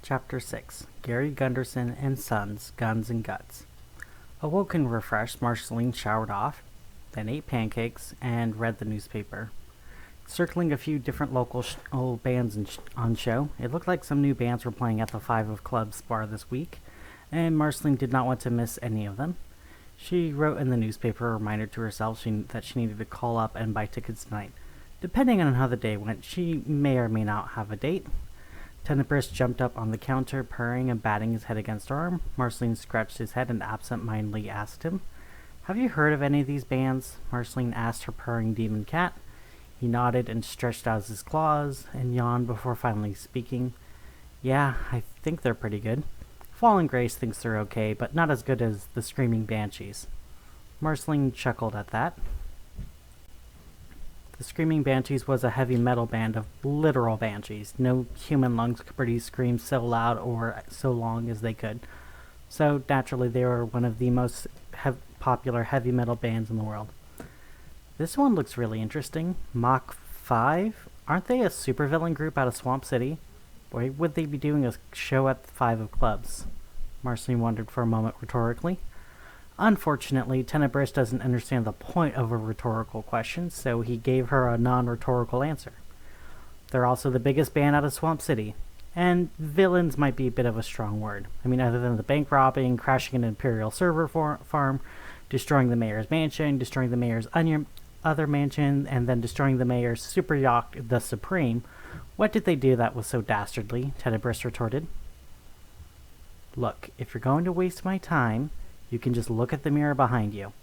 Chapter 6 Gary Gunderson and Sons, Guns and Guts. Awoke and refreshed, Marceline showered off, then ate pancakes, and read the newspaper. Circling a few different local bands on show, it looked like some new bands were playing at the Five of Clubs bar this week, and Marceline did not want to miss any of them. She wrote in the newspaper a reminder to herself that she needed to call up and buy tickets tonight. Depending on how the day went, she may or may not have a date. Tenebris jumped up on the counter, purring and batting his head against her arm. Marceline scratched his head and absent-mindedly asked him, "Have you heard of any of these bands?" Marceline asked her purring demon cat. He nodded and stretched out his claws and yawned before finally speaking. "Yeah, I think they're pretty good. Fallen Grace thinks they're okay, but not as good as the Screaming Banshees." Marceline chuckled at that. The Screaming Banshees was a heavy metal band of literal banshees. No human lungs could produce screams so loud or so long as they could. So naturally, they were one of the most popular heavy metal bands in the world. This one looks really interesting. Mach 5? Aren't they a supervillain group out of Swamp City? Why would they be doing a show at the Five of Clubs? Marceline wondered for a moment rhetorically. Unfortunately, Tenebris doesn't understand the point of a rhetorical question, so he gave her a non-rhetorical answer. They're also the biggest band out of Swamp City. And villains might be a bit of a strong word. I mean, other than the bank robbing, crashing an Imperial server farm, destroying the mayor's mansion, destroying the mayor's other mansion, and then destroying the mayor's super yacht, the Supreme, what did they do that was so dastardly? Tenebris retorted. Look, if you're going to waste my time, you can just look at the mirror behind you.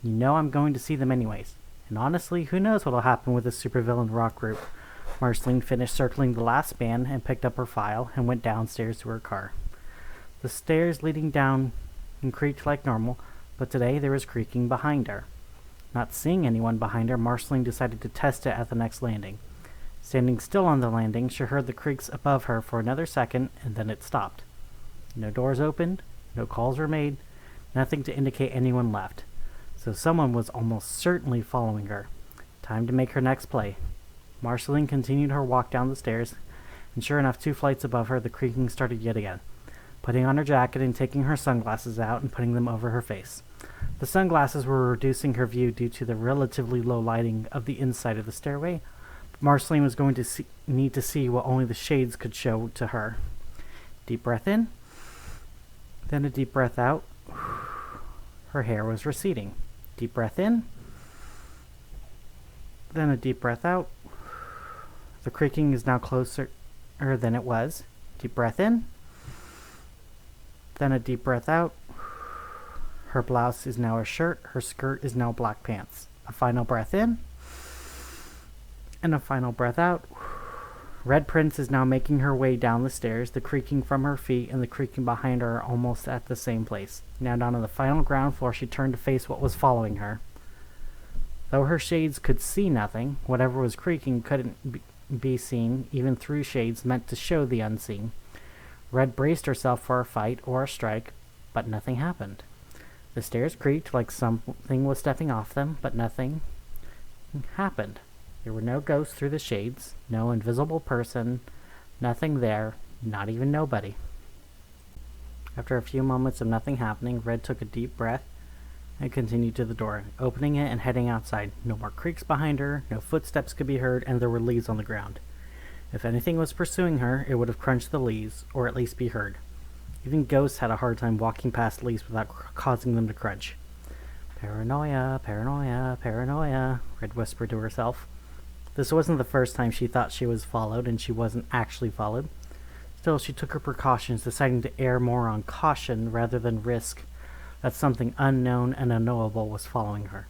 You know I'm going to see them anyways. And honestly, who knows what'll happen with this supervillain rock group. Marceline finished circling the last band and picked up her file and went downstairs to her car. The stairs leading down creaked like normal, but today there was creaking behind her. Not seeing anyone behind her, Marceline decided to test it at the next landing. Standing still on the landing, she heard the creaks above her for another second, and then it stopped. No doors opened, no calls were made, nothing to indicate anyone left. So someone was almost certainly following her. Time to make her next play. Marceline continued her walk down the stairs, and sure enough, 2 flights above her, the creaking started yet again. Putting on her jacket and taking her sunglasses out and putting them over her face. The sunglasses were reducing her view due to the relatively low lighting of the inside of the stairway. Marceline was going to need to see what only the shades could show to her. Deep breath in, then a deep breath out. Her hair was receding. Deep breath in, then a deep breath out. The creaking is now closer than it was. Deep breath in, then a deep breath out. Her blouse is now a shirt. Her skirt is now black pants. A final breath in, and a final breath out. Red Prince is now making her way down the stairs, the creaking from her feet and the creaking behind her are almost at the same place. Now down on the final ground floor, she turned to face what was following her. Though her shades could see nothing, whatever was creaking couldn't be seen, even through shades meant to show the unseen. Red braced herself for a fight or a strike, but nothing happened. The stairs creaked like something was stepping off them, but nothing happened. There were no ghosts through the shades, no invisible person, nothing there, not even nobody. After a few moments of nothing happening, Red took a deep breath and continued to the door, opening it and heading outside. No more creaks behind her, no footsteps could be heard, and there were leaves on the ground. If anything was pursuing her, it would have crunched the leaves, or at least be heard. Even ghosts had a hard time walking past leaves without causing them to crunch. Paranoia, paranoia, paranoia, Red whispered to herself. This wasn't the first time she thought she was followed, and she wasn't actually followed. Still, she took her precautions, deciding to err more on caution rather than risk that something unknown and unknowable was following her.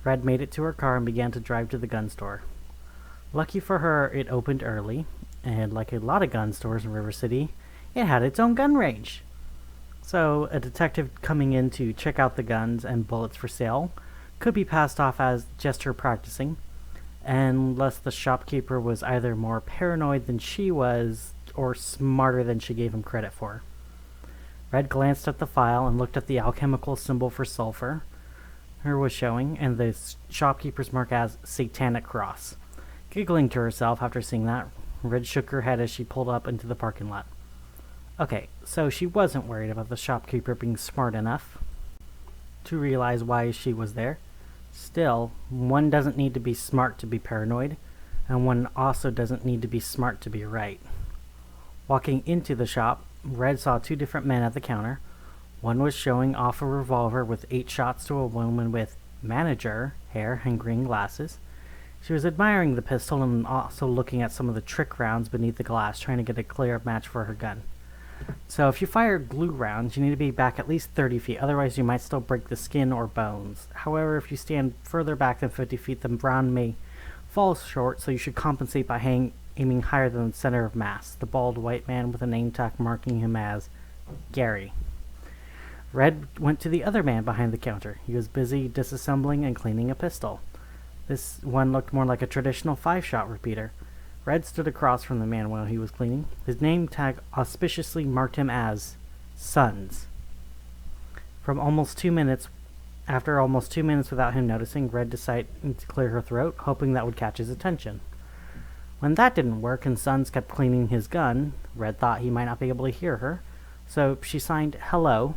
Red made it to her car and began to drive to the gun store. Lucky for her, it opened early, and like a lot of gun stores in River City, it had its own gun range. So, a detective coming in to check out the guns and bullets for sale could be passed off as just her practicing, unless the shopkeeper was either more paranoid than she was, or smarter than she gave him credit for. Red glanced at the file and looked at the alchemical symbol for sulfur her was showing, and the shopkeeper's mark as Satanic Cross. Giggling to herself after seeing that, Red shook her head as she pulled up into the parking lot. Okay, so she wasn't worried about the shopkeeper being smart enough to realize why she was there. Still, one doesn't need to be smart to be paranoid, and one also doesn't need to be smart to be right. Walking into the shop, Red saw two different men at the counter. One was showing off a revolver with 8 shots to a woman with manager hair and green glasses. She was admiring the pistol and also looking at some of the trick rounds beneath the glass, trying to get a clear match for her gun. So if you fire glue rounds, you need to be back at least 30 feet, otherwise you might still break the skin or bones. However, if you stand further back than 50 feet, the round may fall short, so you should compensate by aiming higher than the center of mass, the bald white man with a name tag marking him as Gary. Red went to the other man behind the counter. He was busy disassembling and cleaning a pistol. This one looked more like a traditional 5-shot repeater. Red stood across from the man while he was cleaning. His name tag auspiciously marked him as Sons. After almost 2 minutes without him noticing, Red decided to clear her throat, hoping that would catch his attention. When that didn't work and Sons kept cleaning his gun, Red thought he might not be able to hear her, so she signed hello,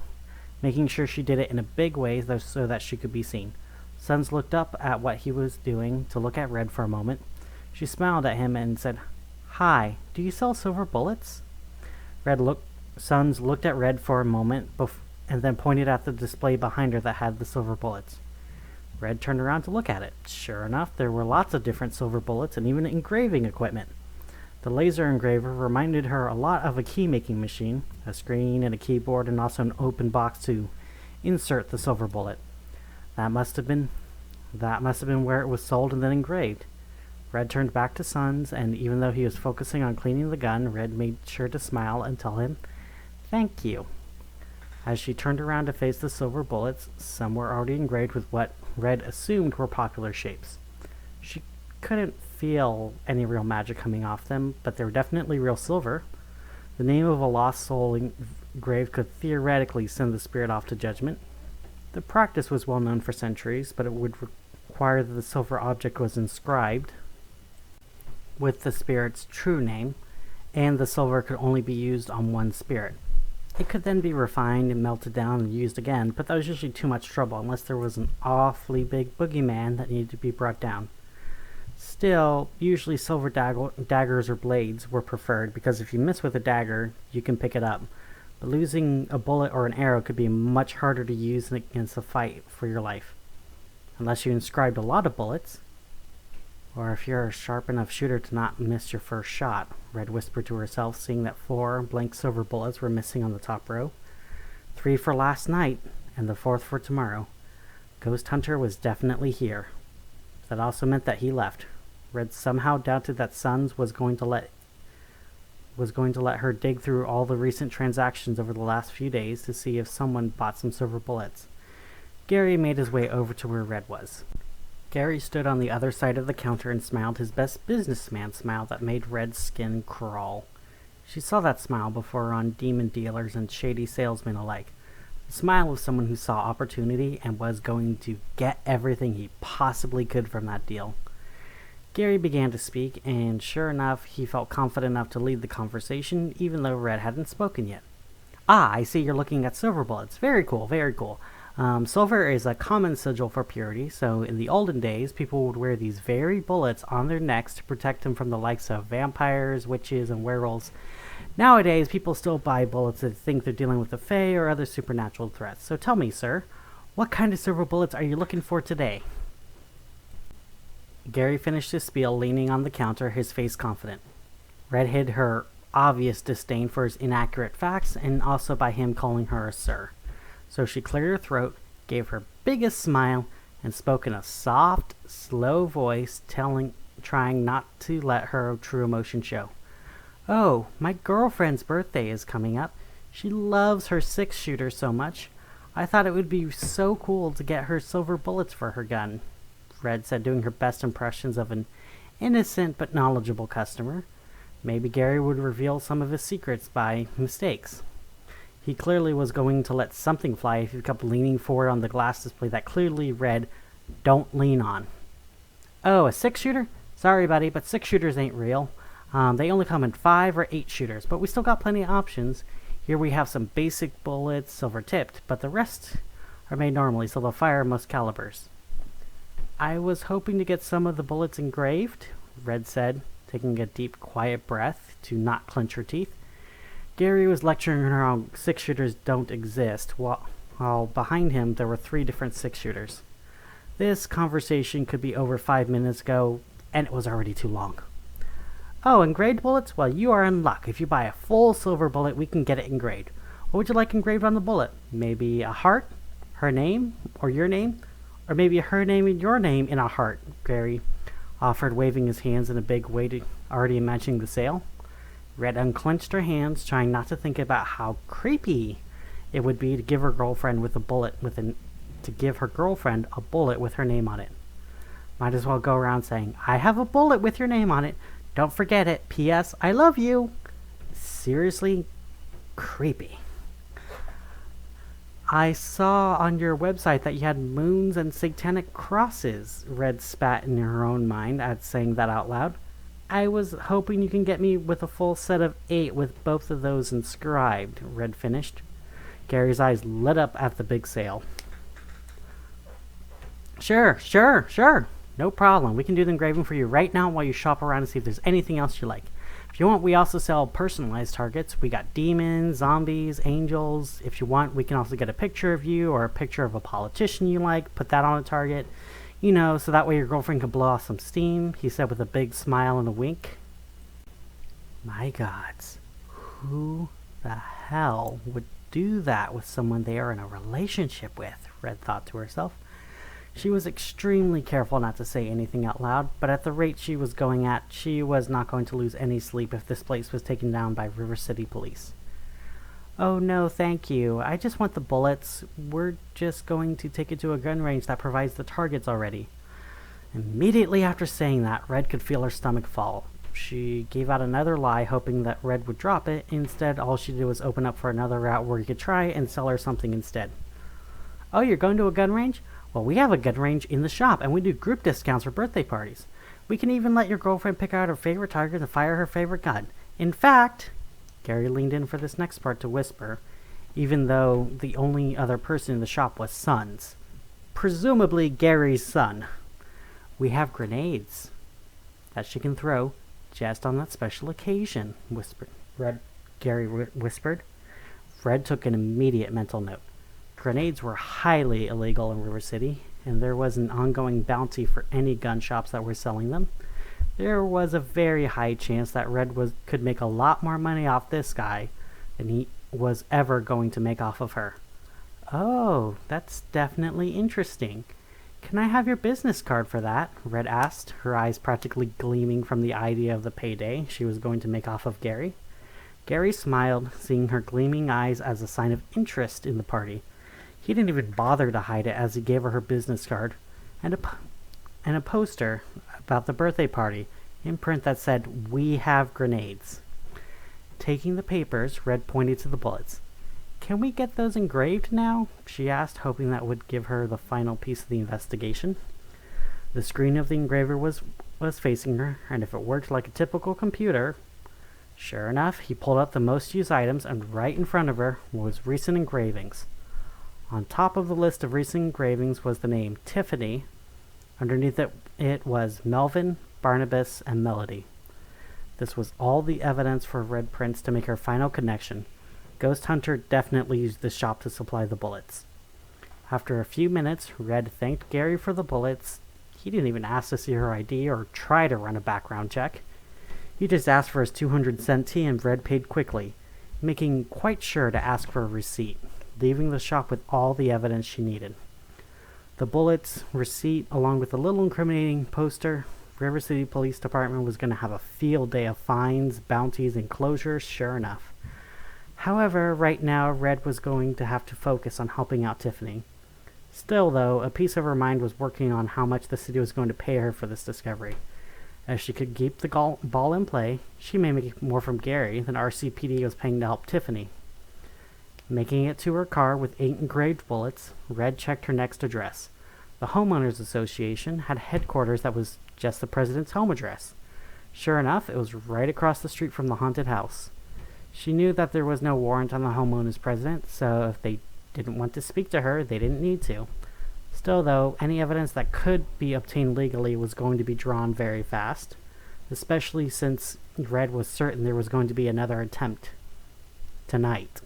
making sure she did it in a big way so that she could be seen. Sons looked up at what he was doing to look at Red for a moment. She smiled at him and said, "Hi, do you sell silver bullets?" Sons looked at Red for a moment and then pointed at the display behind her that had the silver bullets. Red turned around to look at it. Sure enough, there were lots of different silver bullets and even engraving equipment. The laser engraver reminded her a lot of a key-making machine, a screen and a keyboard, and also an open box to insert the silver bullet. That must have been where it was sold and then engraved. Red turned back to Sons, and even though he was focusing on cleaning the gun, Red made sure to smile and tell him, "Thank you." As she turned around to face the silver bullets, some were already engraved with what Red assumed were popular shapes. She couldn't feel any real magic coming off them, but they were definitely real silver. The name of a lost soul engraved could theoretically send the spirit off to judgment. The practice was well known for centuries, but it would require that the silver object was inscribed with the spirit's true name, and the silver could only be used on one spirit. It could then be refined and melted down and used again, but that was usually too much trouble unless there was an awfully big boogeyman that needed to be brought down. Still, usually silver daggers or blades were preferred, because if you miss with a dagger, you can pick it up. But losing a bullet or an arrow could be much harder to use against a fight for your life. Unless you inscribed a lot of bullets, or if you're a sharp enough shooter to not miss your first shot, Red whispered to herself, seeing that 4 blank silver bullets were missing on the top row. 3 for last night, and the 4th for tomorrow. Ghost Hunter was definitely here. That also meant that he left. Red somehow doubted that Sons was going to let her dig through all the recent transactions over the last few days to see if someone bought some silver bullets. Gary made his way over to where Red was. Gary stood on the other side of the counter and smiled his best businessman smile that made Red's skin crawl. She saw that smile before on demon dealers and shady salesmen alike. The smile of someone who saw opportunity and was going to get everything he possibly could from that deal. Gary began to speak, and sure enough, he felt confident enough to lead the conversation, even though Red hadn't spoken yet. "Ah, I see you're looking at silver bullets. Very cool, very cool. Silver is a common sigil for purity, so in the olden days, people would wear these very bullets on their necks to protect them from the likes of vampires, witches, and werewolves. Nowadays, people still buy bullets that think they're dealing with the Fae or other supernatural threats. So tell me, sir, what kind of silver bullets are you looking for today?" Gary finished his spiel, leaning on the counter, his face confident. Red hid her obvious disdain for his inaccurate facts, and also by him calling her a sir. So she cleared her throat, gave her biggest smile, and spoke in a soft, slow voice, trying not to let her true emotion show. "Oh, my girlfriend's birthday is coming up. She loves her 6-shooter so much. I thought it would be so cool to get her silver bullets for her gun," Red said, doing her best impressions of an innocent but knowledgeable customer. Maybe Gary would reveal some of his secrets by mistakes. He clearly was going to let something fly if he kept leaning forward on the glass display that clearly read, "Don't lean on." "Oh, a 6-shooter? Sorry, buddy, but 6-shooters ain't real. They only come in 5 or 8 shooters, but we still got plenty of options. Here we have some basic bullets, silver tipped, but the rest are made normally, so they'll fire most calibers. I was hoping to get some of the bullets engraved, Red said, taking a deep, quiet breath to not clench her teeth. Gary was lecturing her how 6-shooters don't exist, while behind him there were 3 different 6-shooters. This conversation could be over 5 minutes ago, and it was already too long. Oh, engraved bullets? Well, you are in luck. If you buy a full silver bullet, we can get it engraved. What would you like engraved on the bullet? Maybe a heart? Her name? Or your name? Or maybe her name and your name in a heart, Gary offered, waving his hands in a big way to already imagining the sale. Red unclenched her hands, trying not to think about how creepy it would be to give her girlfriend with a bullet to give her girlfriend a bullet with her name on it. Might as well go around saying, I have a bullet with your name on it. Don't forget it. P.S. I love you. Seriously creepy. I saw on your website that you had moons and satanic crosses, Red spat in her own mind at saying that out loud. I was hoping you can get me with a full set of 8 with both of those inscribed, Red finished. Gary's eyes lit up at the big sale. Sure. No problem. We can do the engraving for you right now while you shop around and see if there's anything else you like. If you want, we also sell personalized targets. We got demons, zombies, angels. If you want, we can also get a picture of you or a picture of a politician you like. Put that on a target. You know, so that way your girlfriend can blow off some steam, he said with a big smile and a wink. My gods, who the hell would do that with someone they are in a relationship with? Red thought to herself. She was extremely careful not to say anything out loud, but at the rate she was going at, she was not going to lose any sleep if this place was taken down by River City Police. Oh no, thank you. I just want the bullets. We're just going to take it to a gun range that provides the targets already. Immediately after saying that, Red could feel her stomach fall. She gave out another lie, hoping that Red would drop it. Instead, all she did was open up for another route where he could try and sell her something instead. Oh, you're going to a gun range? Well, we have a gun range in the shop, and we do group discounts for birthday parties. We can even let your girlfriend pick out her favorite target and fire her favorite gun. In fact... Gary leaned in for this next part to whisper, even though the only other person in the shop was Sons. Presumably Gary's son. We have grenades that she can throw just on that special occasion, Gary whispered. Fred took an immediate mental note. Grenades were highly illegal in River City, and there was an ongoing bounty for any gun shops that were selling them. There was a very high chance that Red could make a lot more money off this guy than he was ever going to make off of her. Oh, that's definitely interesting. Can I have your business card for that? Red asked, her eyes practically gleaming from the idea of the payday she was going to make off of Gary. Gary smiled, seeing her gleaming eyes as a sign of interest in the party. He didn't even bother to hide it as he gave her business card and a poster about the birthday party in print that said, "We have grenades." Taking the papers, Red pointed to the bullets. Can we get those engraved now? She asked, hoping that would give her the final piece of the investigation. The screen of the engraver was facing her, and if it worked like a typical computer... Sure enough, he pulled out the most used items, and right in front of her was recent engravings. On top of the list of recent engravings was the name Tiffany. Underneath it was Melvin, Barnabas, and Melody. This was all the evidence for Red Prince to make her final connection. Ghost Hunter definitely used the shop to supply the bullets. After a few minutes, Red thanked Gary for the bullets. He didn't even ask to see her ID or try to run a background check. He just asked for his 200-cent tea, and Red paid quickly, making quite sure to ask for a receipt, leaving the shop with all the evidence she needed. The bullets, receipt, along with a little incriminating poster. River City Police Department was going to have a field day of fines, bounties, and closures, sure enough. However, right now, Red was going to have to focus on helping out Tiffany. Still, though, a piece of her mind was working on how much the city was going to pay her for this discovery. As she could keep the ball in play, she may make more from Gary than RCPD was paying to help Tiffany. Making it to her car with 8 engraved bullets, Red checked her next address. The Homeowners Association had headquarters that was just the president's home address. Sure enough, it was right across the street from the haunted house. She knew that there was no warrant on the homeowner's president, so if they didn't want to speak to her, they didn't need to. Still, though, any evidence that could be obtained legally was going to be drawn very fast, especially since Red was certain there was going to be another attempt tonight.